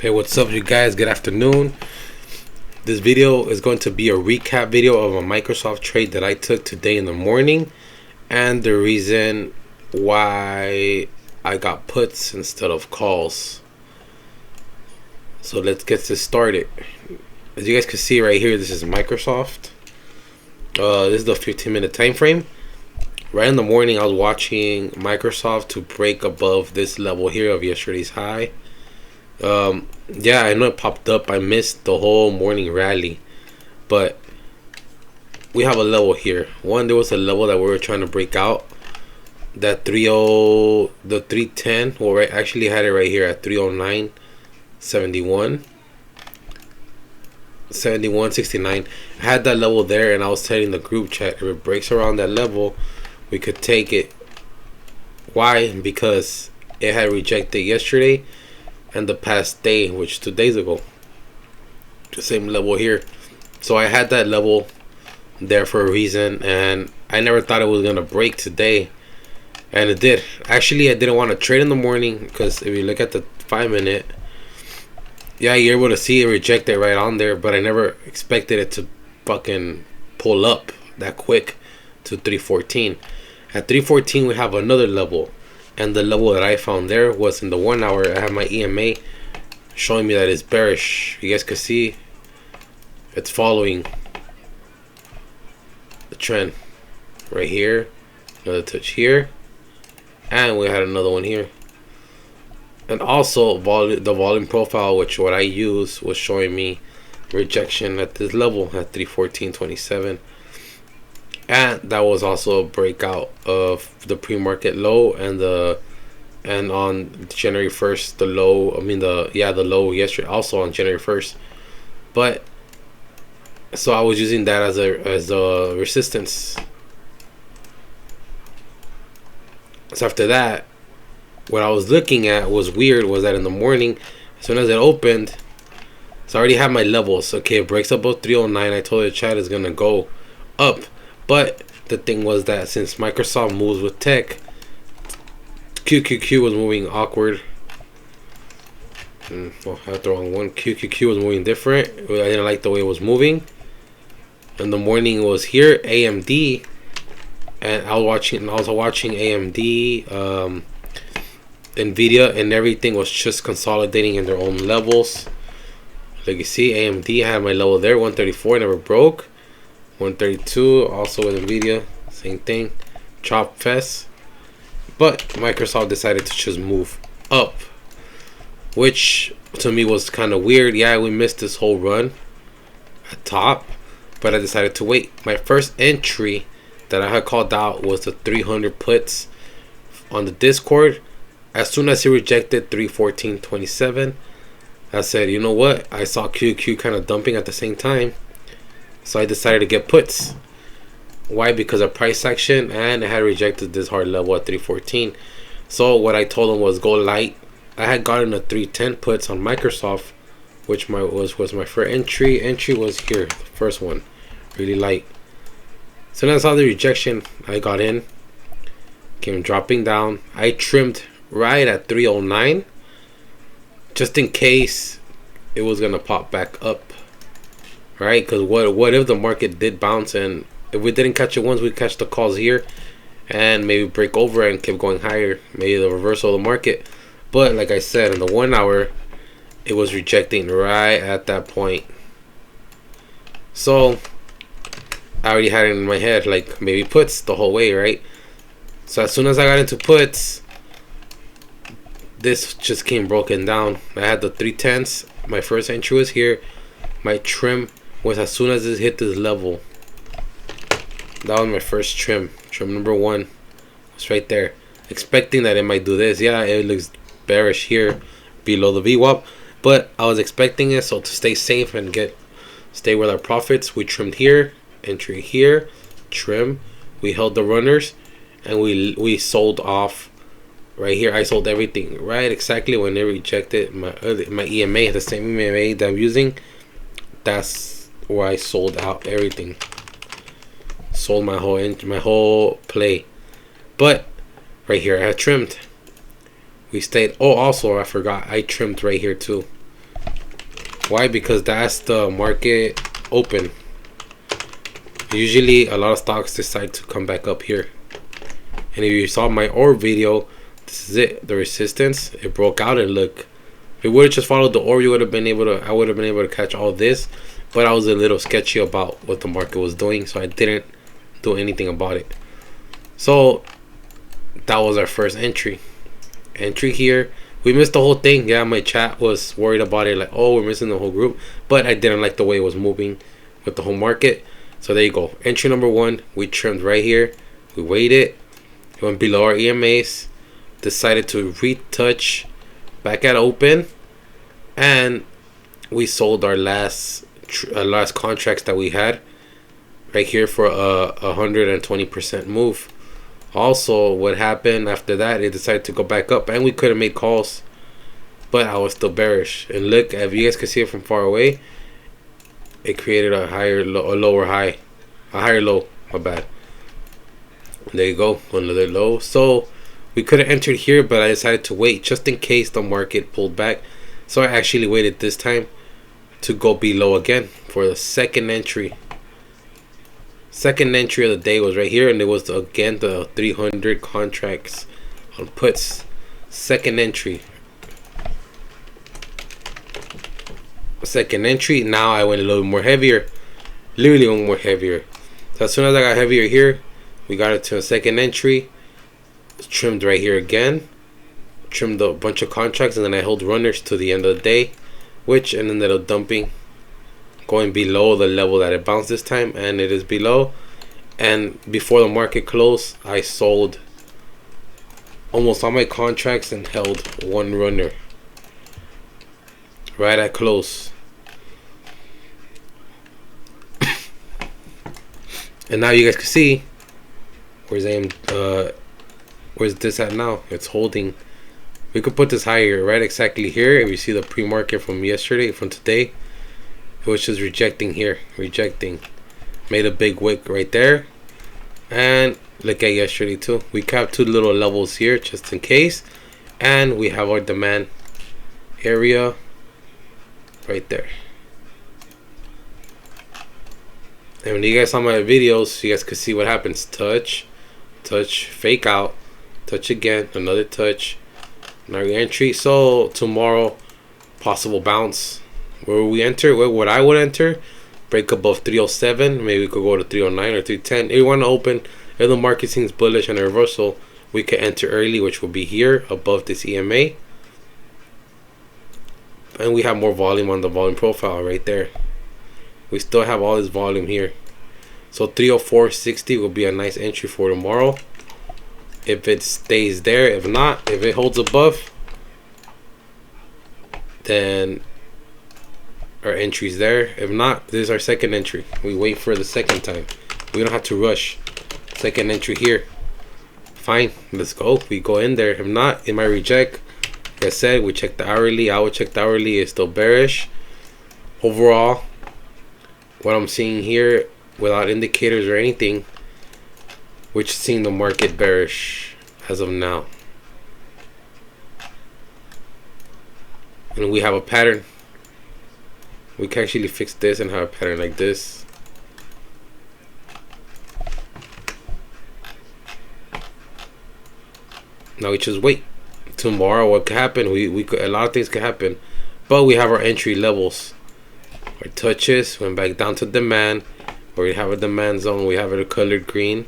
Hey, what's up, you guys? Good afternoon. This video is going to be a recap video of a Microsoft trade that I took today in the morning and the reason why I got puts instead of calls. So let's get this started. As you guys can see right here, this is Microsoft. This is the 15-minute time frame. Right in the morning, I was watching Microsoft to break above this level here of yesterday's high. Yeah, I know it popped up. I missed the whole morning rally, but we have a level here. There was a level that we were trying to break out. That 30, the 310. Well, right, actually had it right here at 309.71, 71.69. I had that level there, and I was telling the group chat if it breaks around that level, we could take it. Why? Because it had rejected yesterday and the past day, which 2 days ago, the same level here. So I had that level there for a reason, and I never thought it was gonna break today, and it did. Actually, I didn't want to trade in the morning because if you look at the 5-minute, yeah, you're able to see it rejected right on there, but I never expected it to fucking pull up that quick to 314. At 314 we have another level, and the level that I found there was in the 1 hour. I have my EMA showing me that it's bearish. You guys can see it's following the trend right here, another touch here, and we had another one here. And also the volume profile, which what I use, was showing me rejection at this level at 314.27. And that was also a breakout of the pre-market low and on January 1st the low. The low yesterday also on January 1st. But so I was using that as a resistance. So after that, what I was looking at was weird. Was that in the morning, as soon as it opened, so I already have my levels. Okay, it breaks above 309. I told the chat it's gonna go up. But the thing was that since Microsoft moves with tech, QQQ was moving awkward. Well, I had the wrong one. QQQ was moving different. I didn't like the way it was moving. In the morning, it was here AMD, and I was watching AMD, Nvidia, and everything was just consolidating in their own levels. Like you see, AMD had my level there, 134, never broke. 132 also with Nvidia, same thing, chop fest. But Microsoft decided to just move up, which to me was kind of weird. Yeah, we missed this whole run at top, but I decided to wait. My first entry that I had called out was the 300 puts on the Discord. As soon as he rejected 314.27, I said, you know what, I saw QQ kind of dumping at the same time, so I decided to get puts. Why? Because of price action, and it had rejected this hard level at 314. So what I told him was go light. I had gotten a 310 puts on Microsoft, which was my first entry. Entry was here, the first one, really light. So then I saw the rejection. I got in, came dropping down. I trimmed right at 309, just in case it was gonna pop back up. Right, because what if the market did bounce, and if we didn't catch it once, we catch the calls here and maybe break over and keep going higher, maybe the reversal of the market. But like I said, in the 1 hour, it was rejecting right at that point. So I already had it in my head, like maybe puts the whole way, right? So as soon as I got into puts, this just came broken down. I had the 310s. My first entry was here. My trim was as soon as it hit this level. That was my first trim. Trim number 1 was right there, expecting that it might do this. Yeah, it looks bearish here below the VWAP, but I was expecting it. So to stay safe and stay with our profits, we trimmed here, entry here, trim. We held the runners, and we sold off right here. I sold everything right exactly when they rejected my EMA, the same EMA that I'm using. That's where I sold out everything. Sold my whole play. But right here I had trimmed. We stayed. Oh, also I forgot, I trimmed right here too. Why? Because that's the market open. Usually a lot of stocks decide to come back up here. And if you saw my orb video, this is it, the resistance. It broke out, and look, if it would have just followed the orb, you would have been able to, I would have been able to catch all this. But I was a little sketchy about what the market was doing, so I didn't do anything about it. So that was our first entry here. We missed the whole thing. Yeah, my chat was worried about it, like, oh, we're missing the whole group. But I didn't like the way it was moving with the whole market. So there you go. Entry number one, we trimmed right here. We waited. It went below our EMAs. Decided to retouch back at open. And we sold our last contracts that we had right here for a 120% move. Also, what happened after that, it decided to go back up, and we could have made calls, but I was still bearish. And look, if you guys can see it from far away, it created a higher low, a lower high, a higher low, my bad. There you go, another low. So we could have entered here, but I decided to wait just in case the market pulled back. So I actually waited this time to go below again for the second entry. Second entry of the day was right here, and it was again the 300 contracts on puts. Second entry. Second entry. Now I went a little more heavier. Literally went more heavier. So as soon as I got heavier here, we got it to a second entry. Trimmed right here again. Trimmed a bunch of contracts, and then I held runners to the end of the day, which ended up dumping, going below the level that it bounced this time, and it is below. And before the market closed, I sold almost all my contracts and held one runner right at close. And now you guys can see where's this at now. It's holding. We could put this higher, right exactly here. If you see the pre-market from yesterday, from today, it was just rejecting here, rejecting. Made a big wick right there. And look at yesterday too. We capped two little levels here just in case. And we have our demand area right there. And when you guys saw my videos, you guys could see what happens. Touch, touch, fake out, touch again, another touch, another entry. So tomorrow, possible bounce. Where we enter, what I would enter, break above 307, maybe we could go to 309 or 310. If we want to open, if the market seems bullish and a reversal, we could enter early, which will be here above this EMA. And we have more volume on the volume profile right there. We still have all this volume here. So 304.60 will be a nice entry for tomorrow. If it stays there, if not, if it holds above, then our entries there. If not, this is our second entry. We wait for the second time. We don't have to rush. Second entry here. Fine, let's go. We go in there. If not, it might reject. Like I said, we check the hourly. I would check the hourly. It's still bearish. Overall, what I'm seeing here, without indicators or anything, we're just seeing the market bearish as of now. And we have a pattern. We can actually fix this and have a pattern like this. Now we just wait. Tomorrow, what could happen? We could, a lot of things could happen, but we have our entry levels. Our touches went back down to demand, where we have a demand zone. We have it a colored green.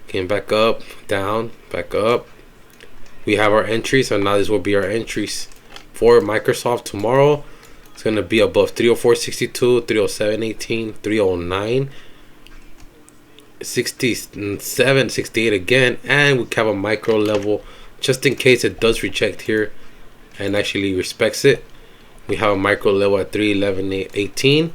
Came back up, down, back up. We have our entries, so now this will be our entries for Microsoft tomorrow. It's going to be above 304.62, 307.18, 309, 67, 68 again. And we have a micro level just in case it does reject here and actually respects it. We have a micro level at 311.18.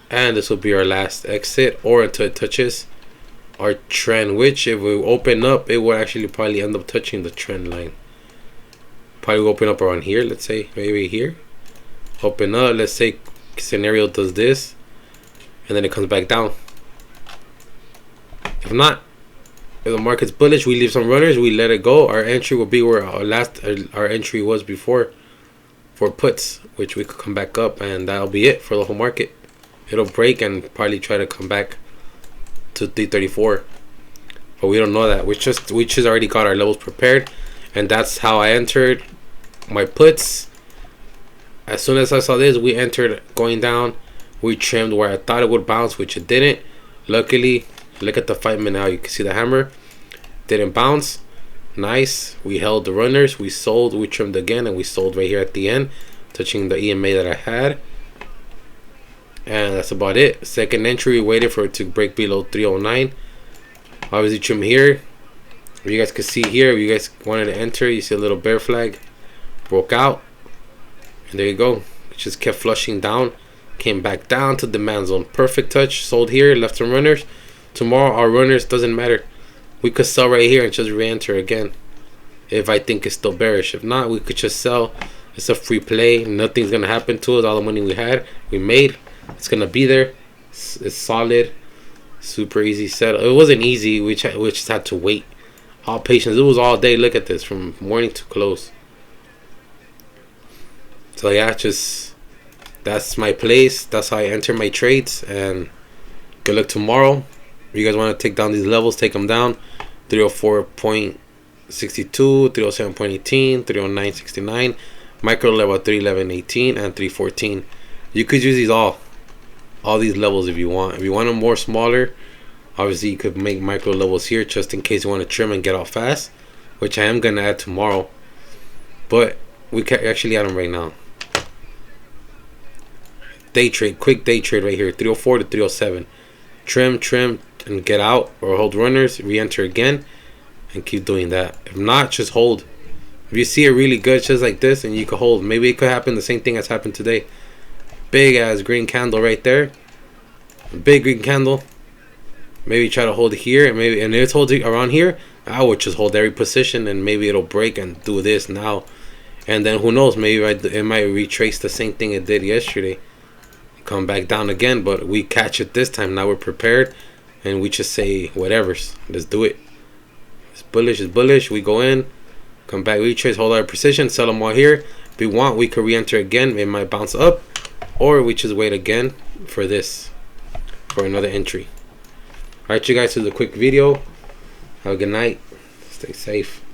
And this will be our last exit, or until it touches our trend, which if we open up, it will actually probably end up touching the trend line. Probably open up around here, let's say, maybe here. Open up, let's say scenario does this, and then it comes back down. If not, if the market's bullish, we leave some runners, we let it go. Our entry will be where our entry was before. for puts, which we could come back up, and that'll be it for the whole market. It'll break and probably try to come back to 334, but we don't know that. We just already got our levels prepared, and that's how I entered my puts. As soon as I saw this, we entered going down. We trimmed where I thought it would bounce, which it didn't. Luckily, look at the 5 minute now. You can see the hammer didn't bounce. Nice. We held the runners. We sold. We trimmed again, and we sold right here at the end, touching the EMA that I had. And that's about it. Second entry, we waited for it to break below 309. Obviously, trim here. You guys can see here, if you guys wanted to enter, you see a little bear flag. Broke out. And there you go. It just kept flushing down. Came back down to demand zone. Perfect touch. Sold here. Left some runners. Tomorrow, our runners doesn't matter. We could sell right here and just re-enter again. If I think it's still bearish. If not, we could just sell. It's a free play. Nothing's going to happen to us. All the money we had, we made. It's gonna be there. It's solid, super easy set. It wasn't easy. We just had to wait. All patience. It was all day. Look at this, from morning to close. So yeah, just that's my place. That's how I enter my trades. And good luck tomorrow. If you guys want to take down these levels, take them down. 304.62, 307.18, 309.69, micro level 311.18, and 314. You could use these all these levels if you want. If you want them more smaller, obviously you could make micro levels here just in case you want to trim and get out fast, which I am gonna add tomorrow, but we can actually add them right now. Day trade, quick day trade right here, 304 to 307. Trim and get out, or hold runners, re-enter again, and keep doing that. If not, just hold. If you see it really good just like this, and you can hold, maybe it could happen the same thing as happened today. Big ass green candle right there. Big green candle. Maybe try to hold it here, and if it's holding around here, I would just hold every position, and maybe it'll break and do this now. And then who knows, maybe it might retrace the same thing it did yesterday, come back down again, but we catch it this time. Now we're prepared, and we just say whatever's, let's do it. It's bullish. We go in, come back, retrace, hold our precision, sell them all here. If we want, we could re-enter again. It might bounce up, or we just wait again for this, for another entry. Alright, you guys, this is a quick video. Have a good night. Stay safe.